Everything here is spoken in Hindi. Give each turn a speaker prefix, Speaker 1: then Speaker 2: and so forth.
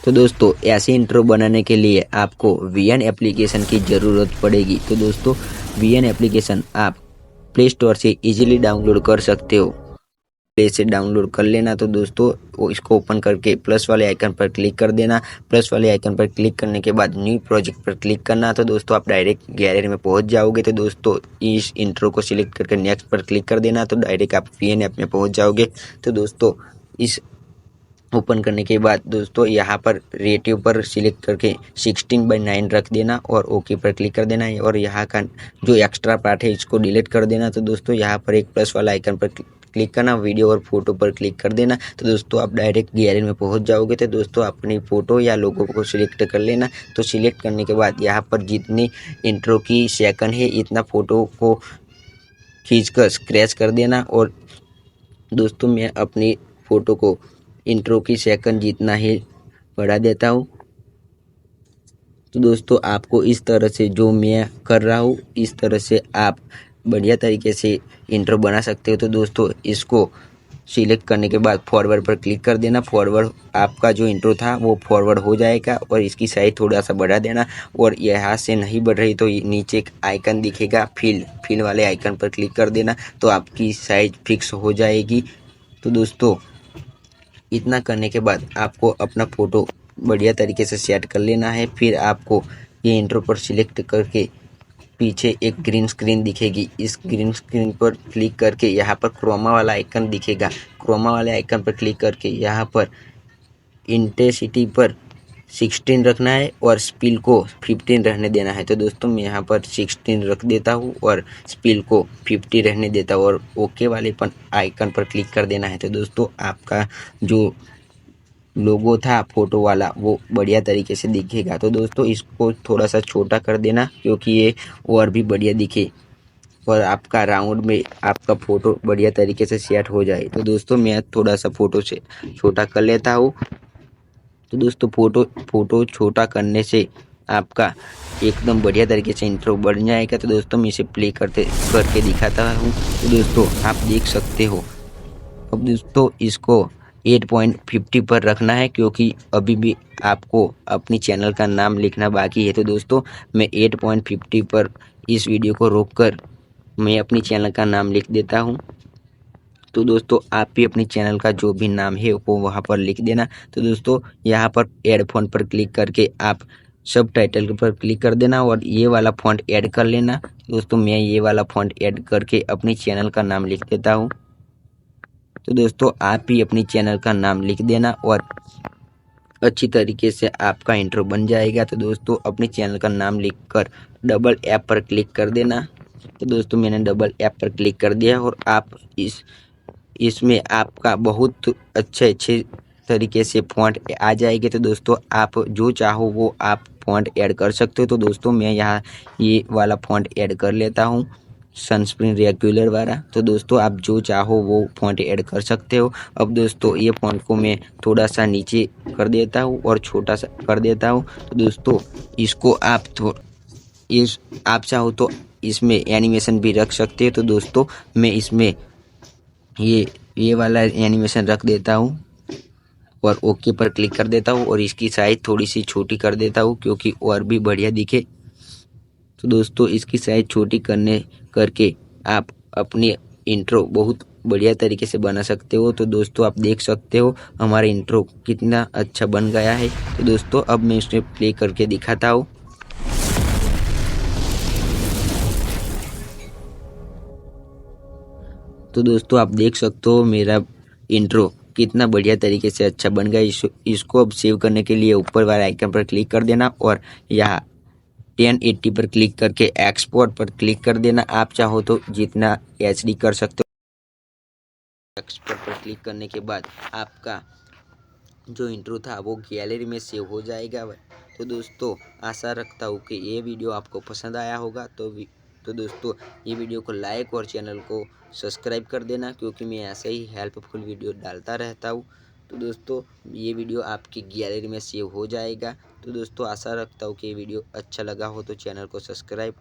Speaker 1: तो दोस्तों ऐसे इंट्रो बनाने के लिए आपको वीएन एप्लीकेशन की ज़रूरत पड़ेगी। तो दोस्तों वीएन एप्लीकेशन आप प्ले स्टोर से इजीली डाउनलोड कर सकते हो। प्ले से डाउनलोड कर लेना। तो दोस्तों वो इसको ओपन करके प्लस वाले आइकन पर क्लिक कर देना। प्लस वाले आइकन पर क्लिक करने के बाद न्यू प्रोजेक्ट पर क्लिक करना। तो दोस्तों आप डायरेक्ट गैलरी में पहुंच जाओगे। तो दोस्तों इस इंट्रो को सिलेक्ट करके नेक्स्ट पर क्लिक कर देना। तो डायरेक्ट आप वीएन ऐप में पहुंच जाओगे। तो दोस्तों इस ओपन करने के बाद दोस्तों यहाँ पर रेटिव पर सिलेक्ट करके 16:9 रख देना और ओके पर क्लिक कर देना और यहाँ का जो एक्स्ट्रा पार्ट है इसको डिलीट कर देना। तो दोस्तों यहाँ पर एक प्लस वाला आइकन पर क्लिक करना, वीडियो और फोटो पर क्लिक कर देना। तो दोस्तों आप डायरेक्ट गैलरी में पहुंच जाओगे। तो दोस्तों अपनी फ़ोटो या लोगो को सिलेक्ट कर लेना। तो सिलेक्ट करने के बाद यहाँ पर जितनी इंट्रो की सेकंड है इतना फ़ोटो को खींचकर स्क्रैच कर देना। और दोस्तों मैं अपनी फ़ोटो को इंट्रो की सेकंड जितना ही बढ़ा देता हूँ। तो दोस्तों आपको इस तरह से जो मैं कर रहा हूँ इस तरह से आप बढ़िया तरीके से इंट्रो बना सकते हो। तो दोस्तों इसको सिलेक्ट करने के बाद फॉरवर्ड पर क्लिक कर देना। फॉरवर्ड आपका जो इंट्रो था वो फॉरवर्ड हो जाएगा और इसकी साइज थोड़ा सा बढ़ा देना। और यहाँ से नहीं बढ़ रही तो नीचे एक आइकन दिखेगा फिल वाले आइकन पर क्लिक कर देना। तो आपकी साइज फिक्स हो जाएगी। तो दोस्तों इतना करने के बाद आपको अपना फ़ोटो बढ़िया तरीके से सेट कर लेना है। फिर आपको ये इंट्रो पर सिलेक्ट करके पीछे एक ग्रीन स्क्रीन दिखेगी। इस ग्रीन स्क्रीन पर क्लिक करके यहाँ पर क्रोमा वाला आइकन दिखेगा। क्रोमा वाले आइकन पर क्लिक करके यहाँ पर इंटेंसिटी पर 16 रखना है और स्पील को 15 रहने देना है। तो दोस्तों मैं यहाँ पर 16 रख देता हूँ और स्पील को 50 रहने देता हूँ और ओके वाले पर आइकन पर क्लिक कर देना है। तो दोस्तों आपका जो लोगो था फोटो वाला वो बढ़िया तरीके से दिखेगा। तो दोस्तों इसको थोड़ा सा छोटा कर देना क्योंकि ये और भी बढ़िया दिखे और आपका राउंड में आपका फ़ोटो बढ़िया तरीके से सेट हो जाए। तो दोस्तों मैं थोड़ा सा फ़ोटो से छोटा कर लेता हूँ। तो दोस्तों फ़ोटो छोटा करने से आपका एकदम बढ़िया तरीके से इंट्रो बन जाएगा। तो दोस्तों मैं इसे प्ले करके दिखाता हूँ। तो दोस्तों आप देख सकते हो। अब दोस्तों इसको 8.50 पर रखना है क्योंकि अभी भी आपको अपनी चैनल का नाम लिखना बाकी है। तो दोस्तों मैं 8.50 पर इस वीडियो को रोककर मैं अपनी चैनल का नाम लिख देता हूँ। तो दोस्तों आप भी अपनी चैनल का जो भी नाम है वो वहाँ पर लिख देना। तो दोस्तों यहाँ पर ऐड फ़ॉन्ट पर क्लिक करके आप सब टाइटल पर क्लिक कर देना और ये वाला फ़ॉन्ट ऐड कर लेना। दोस्तों मैं ये वाला फ़ॉन्ट ऐड करके अपनी चैनल का नाम लिख देता हूँ। तो दोस्तों आप भी अपनी चैनल का नाम लिख देना और अच्छी तरीके से आपका इंट्रो बन जाएगा। तो दोस्तों अपनी चैनल का नाम लिखकर डबल ऐप पर क्लिक कर देना। तो दोस्तों मैंने डबल ऐप पर क्लिक कर दिया और आप इसमें आपका बहुत अच्छे तरीके से फ़ॉन्ट आ जाएंगे। तो दोस्तों आप जो चाहो वो आप फ़ॉन्ट ऐड कर सकते हो। तो दोस्तों मैं यहाँ ये वाला फ़ॉन्ट ऐड कर लेता हूँ, सनस्क्रीन रेगुलर वाला। तो दोस्तों आप जो चाहो वो फ़ॉन्ट ऐड कर सकते हो। अब दोस्तों ये फ़ॉन्ट को मैं थोड़ा सा नीचे कर देता हूँ और छोटा सा कर देता हूँ। तो दोस्तों इसको आप चाहो तो इसमें एनिमेशन भी रख सकते हो। तो दोस्तों मैं इसमें ये वाला एनिमेशन रख देता हूँ और ओके पर क्लिक कर देता हूँ और इसकी साइज थोड़ी सी छोटी कर देता हूँ क्योंकि और भी बढ़िया दिखे। तो दोस्तों इसकी साइज छोटी करके आप अपनी इंट्रो बहुत बढ़िया तरीके से बना सकते हो। तो दोस्तों आप देख सकते हो हमारा इंट्रो कितना अच्छा बन गया है। तो दोस्तों अब मैं इसे प्ले करके दिखाता हूँ। तो दोस्तों आप देख सकते हो मेरा इंट्रो कितना बढ़िया तरीके से अच्छा बन गया। इसको अब सेव करने के लिए ऊपर वाले आइकन पर क्लिक कर देना और यहाँ 1080 पर क्लिक करके एक्सपोर्ट पर क्लिक कर देना। आप चाहो तो जितना एचडी कर सकते हो। एक्सपोर्ट पर क्लिक करने के बाद आपका जो इंट्रो था वो गैलरी में सेव हो जाएगा। तो दोस्तों आशा रखता हूँ कि ये वीडियो आपको पसंद आया होगा। तो दोस्तों ये वीडियो को लाइक और चैनल को सब्सक्राइब कर देना क्योंकि मैं ऐसे ही हेल्पफुल वीडियो डालता रहता हूँ। तो दोस्तों ये वीडियो आपकी गैलरी में सेव हो जाएगा। तो दोस्तों आशा रखता हूँ कि ये वीडियो अच्छा लगा हो तो चैनल को सब्सक्राइब